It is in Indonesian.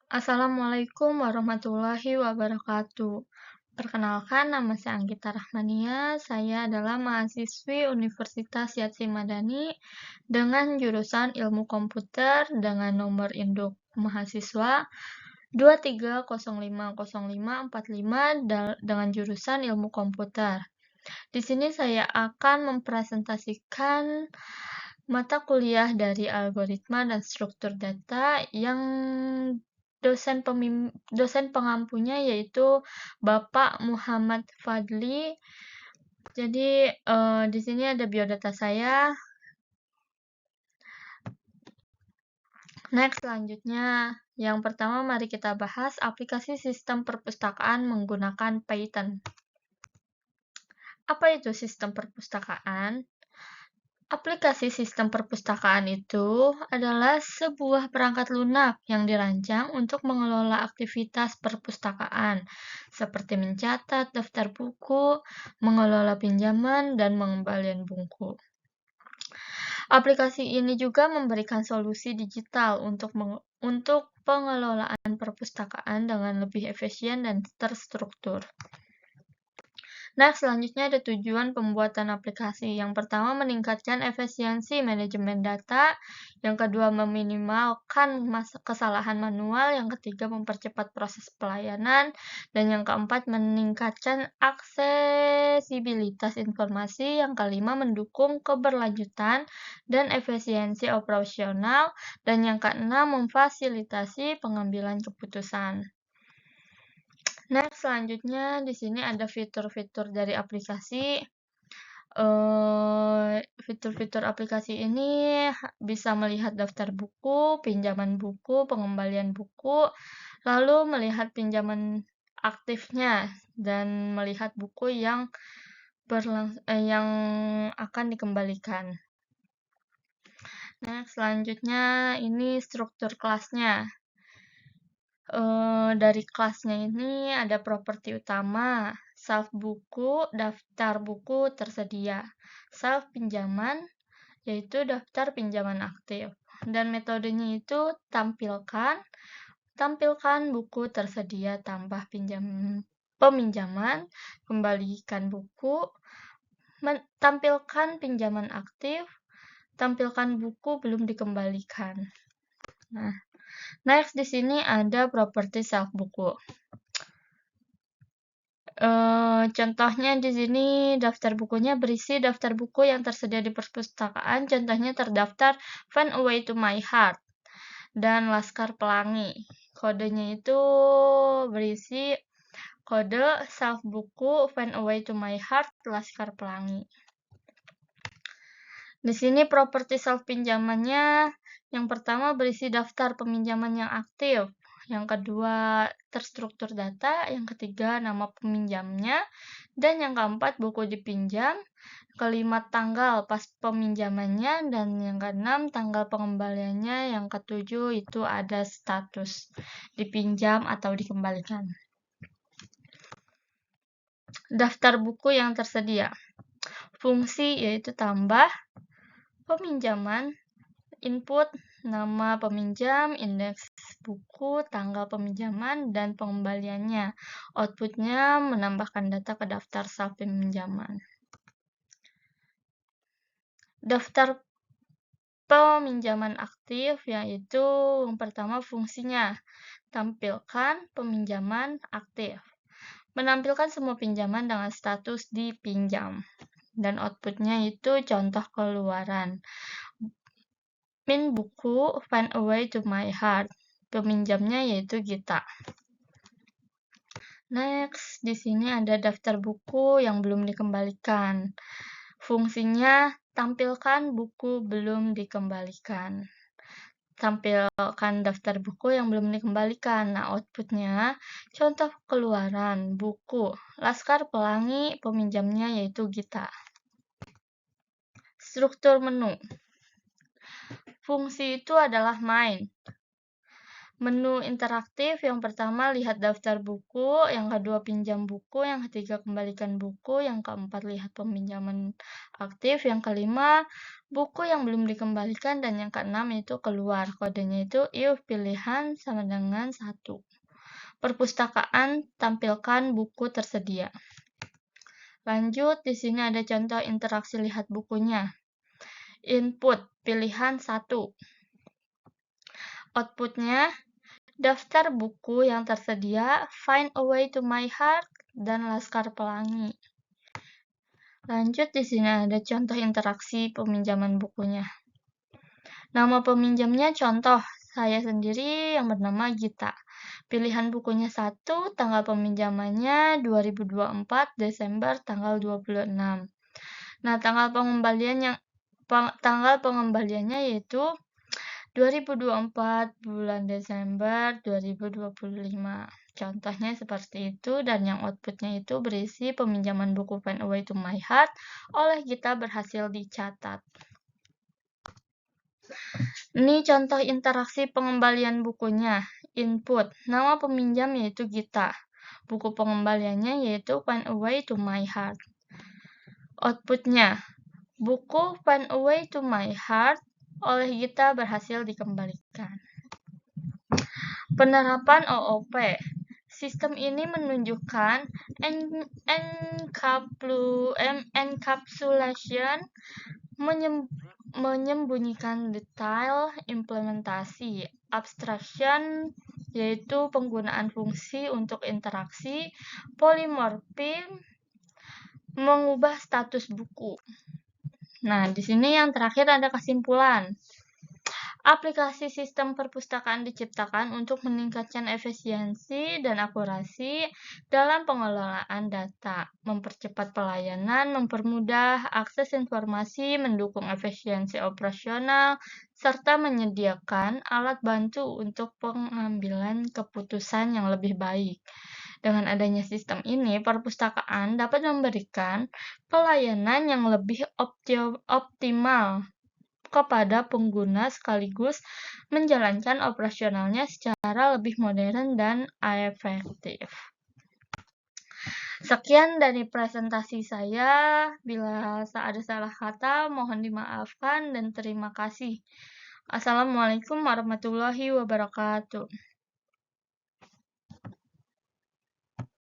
Assalamualaikum warahmatullahi wabarakatuh. Perkenalkan, nama saya Anggita Rahmania. Saya adalah mahasiswi Universitas Yatsi Madani dengan jurusan Ilmu Komputer dengan nomor induk mahasiswa 23050545 dengan jurusan Ilmu Komputer. Di sini saya akan mempresentasikan mata kuliah dari algoritma dan struktur data yang dosen pengampunya yaitu Bapak Muhammad Fadli. Jadi di sini ada biodata saya. Next, selanjutnya, yang pertama mari kita bahas aplikasi sistem perpustakaan menggunakan Python. Apa itu sistem perpustakaan? Aplikasi sistem perpustakaan itu adalah sebuah perangkat lunak yang dirancang untuk mengelola aktivitas perpustakaan, seperti mencatat daftar buku, mengelola pinjaman, dan pengembalian buku. Aplikasi ini juga memberikan solusi digital untuk pengelolaan perpustakaan dengan lebih efisien dan terstruktur. Nah, selanjutnya ada tujuan pembuatan aplikasi. Yang pertama, meningkatkan efisiensi manajemen data. Yang kedua, meminimalkan kesalahan manual. Yang ketiga, mempercepat proses pelayanan. Dan yang keempat, meningkatkan aksesibilitas informasi. Yang kelima, mendukung keberlanjutan dan efisiensi operasional. Dan yang keenam, memfasilitasi pengambilan keputusan. Nah, selanjutnya di sini ada fitur-fitur dari aplikasi. Fitur-fitur aplikasi ini bisa melihat daftar buku, pinjaman buku, pengembalian buku, lalu melihat pinjaman aktifnya, dan melihat buku yang akan dikembalikan. Nah, selanjutnya ini struktur kelasnya. Dari kelasnya ini ada properti utama, self buku, daftar buku tersedia, self pinjaman, yaitu daftar pinjaman aktif, dan metodenya itu tampilkan buku tersedia tambah peminjaman, kembalikan buku, tampilkan pinjaman aktif, tampilkan buku belum dikembalikan. Nah, next di sini ada properti self buku. Contohnya di sini daftar bukunya berisi daftar buku yang tersedia di perpustakaan. Contohnya terdaftar Find a Way to My Heart dan Laskar Pelangi. Kodenya itu berisi kode self buku Find a Way to My Heart Laskar Pelangi. Di sini properti self pinjamannya yang pertama berisi daftar peminjaman yang aktif, yang kedua terstruktur data, yang ketiga nama peminjamnya, dan yang keempat buku dipinjam, kelima tanggal pas peminjamannya, dan yang keenam tanggal pengembaliannya, yang ketujuh itu ada status dipinjam atau dikembalikan. Daftar buku yang tersedia. Fungsi yaitu tambah, peminjaman, input, nama peminjam, indeks buku, tanggal peminjaman, dan pengembaliannya. Outputnya menambahkan data ke daftar self peminjaman. Daftar peminjaman aktif yaitu yang pertama fungsinya, tampilkan peminjaman aktif. Menampilkan semua pinjaman dengan status dipinjam. Dan outputnya itu contoh keluaran. Min buku, Find a Way to My Heart. Peminjamnya yaitu Gita. Next, di sini ada daftar buku yang belum dikembalikan. Fungsinya tampilkan buku belum dikembalikan. Tampilkan daftar buku yang belum dikembalikan. Nah, outputnya contoh keluaran buku Laskar Pelangi, peminjamnya yaitu Gita. Struktur menu. Fungsi itu adalah main. Menu interaktif yang pertama lihat daftar buku, yang kedua pinjam buku, yang ketiga kembalikan buku, yang keempat lihat peminjaman aktif, yang kelima buku yang belum dikembalikan, dan yang keenam itu keluar. Kodenya itu if pilihan sama dengan 1. Perpustakaan tampilkan buku tersedia. Lanjut, di sini ada contoh interaksi lihat bukunya. Input pilihan 1. Outputnya daftar buku yang tersedia, Find a Way to My Heart, dan Laskar Pelangi. Lanjut, di sini ada contoh interaksi peminjaman bukunya. Nama peminjamnya contoh, saya sendiri yang bernama Gita. Pilihan bukunya 1, tanggal peminjamannya 2024 Desember tanggal 26. Nah, tanggal pengembaliannya yaitu 2024 bulan Desember 2025. Contohnya seperti itu, dan yang outputnya itu berisi peminjaman buku Find a Way to My Heart oleh Gita berhasil dicatat. Ini contoh interaksi pengembalian bukunya. Input, nama peminjam yaitu Gita. Buku pengembaliannya yaitu Find a Way to My Heart. Outputnya, buku Find a Way to My Heart oleh Gita berhasil dikembalikan. Penerapan OOP. Sistem ini menunjukkan encapsulation, menyembunyikan detail implementasi. Abstraction, yaitu penggunaan fungsi untuk interaksi. Polymorphism, mengubah status buku. Nah, di sini yang terakhir ada kesimpulan. Aplikasi sistem perpustakaan diciptakan untuk meningkatkan efisiensi dan akurasi dalam pengelolaan data, mempercepat pelayanan, mempermudah akses informasi, mendukung efisiensi operasional, serta menyediakan alat bantu untuk pengambilan keputusan yang lebih baik. Dengan adanya sistem ini, perpustakaan dapat memberikan pelayanan yang lebih optimal kepada pengguna sekaligus menjalankan operasionalnya secara lebih modern dan efektif. Sekian dari presentasi saya. Bila ada salah kata, mohon dimaafkan dan terima kasih. Assalamualaikum warahmatullahi wabarakatuh.